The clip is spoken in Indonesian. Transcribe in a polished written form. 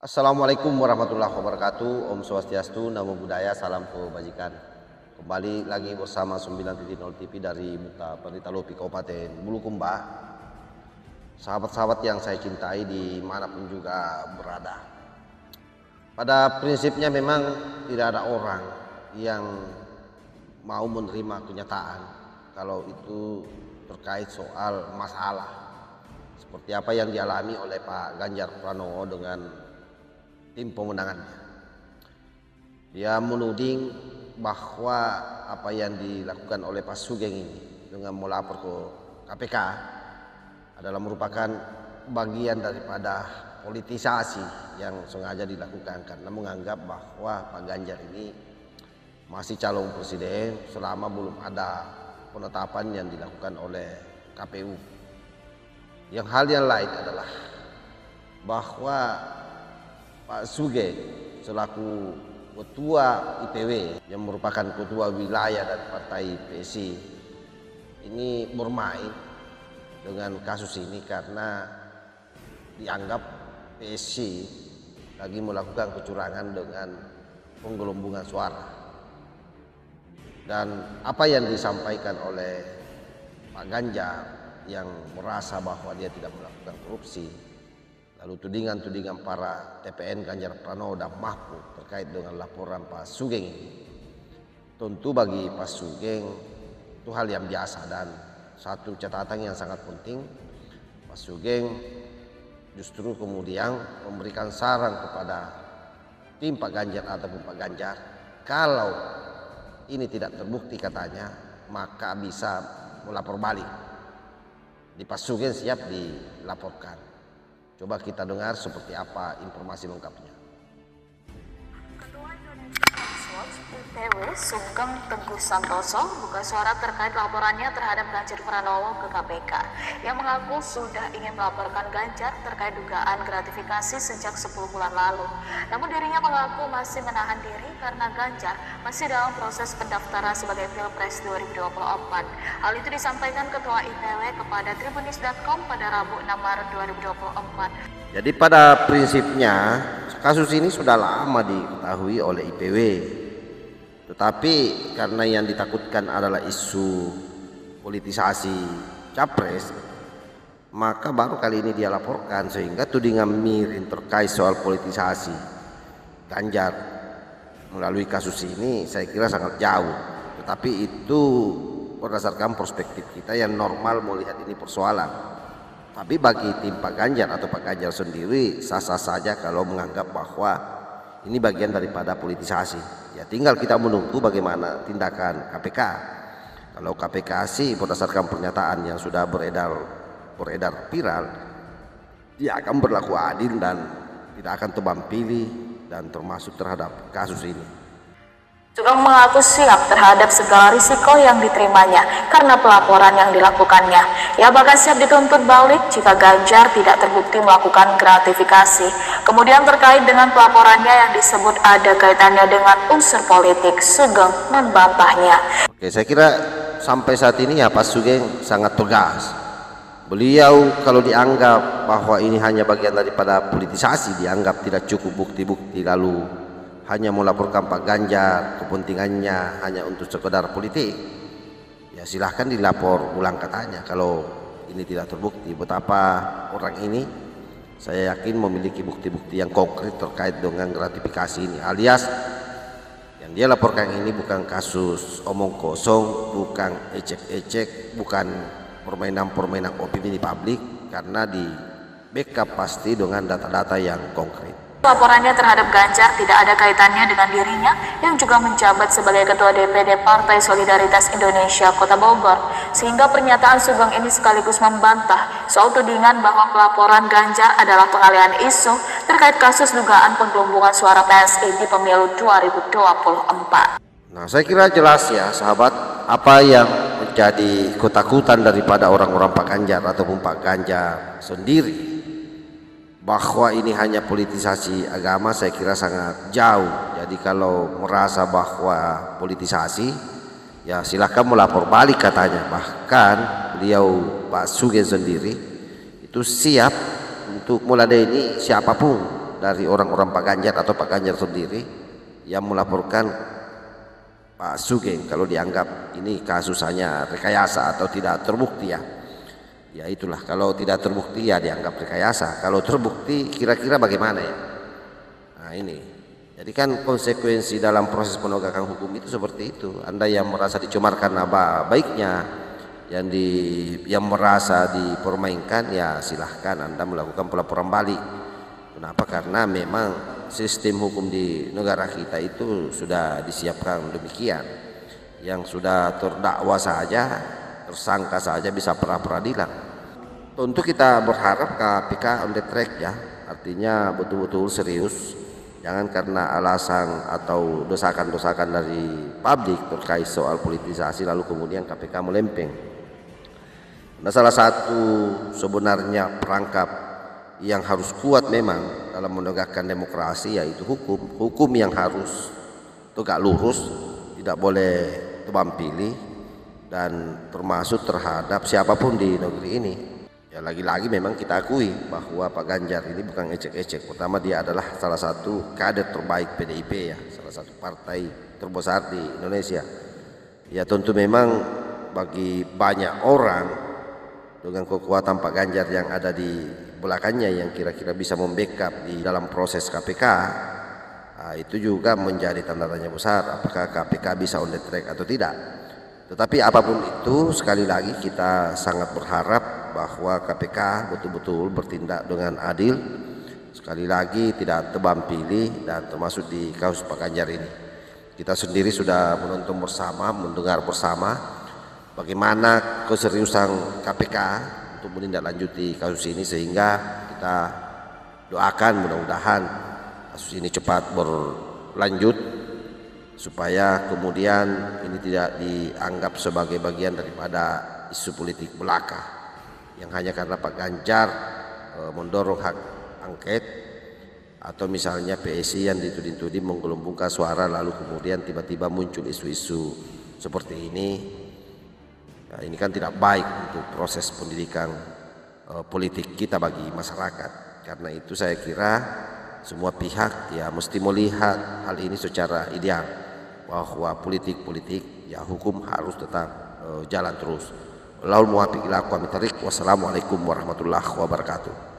Assalamualaikum warahmatullahi wabarakatuh. Om Swastiastu, Namo Buddhaya, salam kebajikan. Kembali lagi bersama 9.0 TV dari Muka Pendeta Lopi Kabupaten Bulukumba. Sahabat-sahabat yang saya cintai dimanapun juga berada. Pada prinsipnya memang tidak ada orang yang mau menerima kenyataan kalau itu terkait soal masalah seperti apa yang dialami oleh Pak Ganjar Pranowo dengan tim pemenangannya. Dia menuding bahwa apa yang dilakukan oleh Pak Sugeng ini dengan melapor ke KPK adalah merupakan bagian daripada politisasi yang sengaja dilakukan karena menganggap bahwa Pak Ganjar ini masih calon presiden selama belum ada penetapan yang dilakukan oleh KPU. Yang hal yang lain adalah bahwa Pak Sugeng selaku ketua IPW yang merupakan ketua wilayah dari partai PSI ini bermain dengan kasus ini karena dianggap PSI lagi melakukan kecurangan dengan penggelembungan suara. Dan apa yang disampaikan oleh Pak Ganjar yang merasa bahwa dia tidak melakukan korupsi, lalu tudingan-tudingan para TPN Ganjar Pranowo dan Mahfud terkait dengan laporan Pak Sugeng ini, tentu bagi Pak Sugeng itu hal yang biasa. Dan satu catatan yang sangat penting, Pak Sugeng justru kemudian memberikan saran kepada tim Pak Ganjar ataupun Pak Ganjar, kalau ini tidak terbukti katanya, maka bisa melapor balik. Di Pak Sugeng siap dilaporkan. Coba kita dengar seperti apa informasi lengkapnya. Ketua Indonesia IPW Sugeng Teguh Santoso buka suara terkait laporannya terhadap Ganjar Pranowo ke KPK. Yang mengaku sudah ingin melaporkan Ganjar terkait dugaan gratifikasi sejak 10 bulan lalu. Namun dirinya mengaku masih menahan diri karena Ganjar masih dalam proses pendaftaran sebagai Pilpres 2024. Hal itu disampaikan Ketua IPW kepada Tribunis.com pada Rabu 6 Maret 2024. Jadi pada prinsipnya kasus ini sudah lama diketahui oleh IPW. Tetapi karena yang ditakutkan adalah isu politisasi capres, maka baru kali ini dia laporkan, sehingga tudingan miring terkait soal politisasi Ganjar melalui kasus ini saya kira sangat jauh. Tetapi itu berdasarkan perspektif kita yang normal melihat ini persoalan. Tapi bagi tim Pak Ganjar atau Pak Ganjar sendiri sah-sah saja kalau menganggap bahwa ini bagian daripada politisasi. Ya tinggal kita menunggu bagaimana tindakan KPK. Kalau KPK sih berdasarkan pernyataan yang sudah beredar viral, dia akan berlaku adil dan tidak akan tebang pilih dan termasuk terhadap kasus ini. Sugeng mengaku siap terhadap segala risiko yang diterimanya karena pelaporan yang dilakukannya. Ia bahkan siap dituntut balik jika Ganjar tidak terbukti melakukan gratifikasi. Kemudian terkait dengan pelaporannya yang disebut ada kaitannya dengan unsur politik, Sugeng membantahnya. Oke, saya kira sampai saat ini ya Pak Sugeng sangat tegas. Beliau kalau dianggap bahwa ini hanya bagian daripada politisasi, dianggap tidak cukup bukti-bukti, lalu hanya melaporkan Pak Ganjar, kepentingannya hanya untuk sekedar politik, ya silahkan dilapor ulang katanya. Kalau ini tidak terbukti, betapa orang ini saya yakin memiliki bukti-bukti yang konkret terkait dengan gratifikasi ini, alias yang dia laporkan ini bukan kasus omong kosong, bukan ecek-ecek, bukan permainan-permainan opini publik, karena di backup pasti dengan data-data yang konkret. Laporannya terhadap Ganjar tidak ada kaitannya dengan dirinya yang juga menjabat sebagai Ketua DPD Partai Solidaritas Indonesia Kota Bogor, sehingga pernyataan Sugeng ini sekaligus membantah soal tudingan bahwa pelaporan Ganjar adalah pengalihan isu terkait kasus dugaan penggelembungan suara PSI di pemilu 2024. Nah, saya kira jelas ya sahabat, apa yang menjadi ketakutan daripada orang-orang Pak Ganjar ataupun Pak Ganjar sendiri bahwa ini hanya politisasi agama, saya kira sangat jauh. Jadi kalau merasa bahwa politisasi, ya silahkan melapor balik katanya. Bahkan beliau Pak Sugeng sendiri itu siap untuk meladeni siapapun dari orang-orang Pak Ganjar atau Pak Ganjar sendiri yang melaporkan Pak Sugeng kalau dianggap ini kasus hanya rekayasa atau tidak terbukti ya. Ya itulah, kalau tidak terbukti ya dianggap rekayasa, kalau terbukti kira-kira bagaimana ya. Nah ini, jadi kan konsekuensi dalam proses penegakan hukum itu seperti itu. Anda yang merasa dicemarkan nama baiknya, yang merasa dipermainkan, ya silahkan Anda melakukan pelaporan balik. Kenapa? Karena memang sistem hukum di negara kita itu sudah disiapkan demikian. Yang sudah terdakwa saja, tersangka saja bisa pra peradilan. Tentu kita berharap KPK on the track ya, artinya betul-betul serius. Jangan karena alasan atau desakan-desakan dari publik terkait soal politisasi lalu kemudian KPK melempeng. Nah, salah satu sebenarnya perangkap yang harus kuat memang dalam menegakkan demokrasi yaitu hukum. Hukum yang harus tegak lurus, tidak boleh tebang pilih, dan termasuk terhadap siapapun di negeri ini. Ya lagi-lagi memang kita akui bahwa Pak Ganjar ini bukan ecek-ecek. Pertama, dia adalah salah satu kader terbaik PDIP ya, salah satu partai terbesar di Indonesia. Ya tentu memang bagi banyak orang dengan kekuatan Pak Ganjar yang ada di belakangnya yang kira-kira bisa membackup di dalam proses KPK, nah, itu juga menjadi tanda tanya besar apakah KPK bisa on the track atau tidak. Tetapi apapun itu, sekali lagi kita sangat berharap bahwa KPK betul-betul bertindak dengan adil, sekali lagi tidak tebang pilih, dan termasuk di kasus Pak Ganjar ini. Kita sendiri sudah menonton bersama, mendengar bersama bagaimana keseriusan KPK untuk menindaklanjuti kasus ini, sehingga kita doakan mudah-mudahan kasus ini cepat berlanjut supaya kemudian ini tidak dianggap sebagai bagian daripada isu politik belaka yang hanya karena Pak Ganjar mendorong hak angket, atau misalnya PSI yang dituding-tuding menggelembungkan suara lalu kemudian tiba-tiba muncul isu-isu seperti ini. Nah, ini kan tidak baik untuk proses pendidikan politik kita bagi masyarakat. Karena itu saya kira semua pihak ya mesti melihat hal ini secara ideal, bahwa politik ya hukum harus tetap jalan terus. Laul muwafiq ila aqwamit thariq. Wassalamualaikum warahmatullahi wabarakatuh.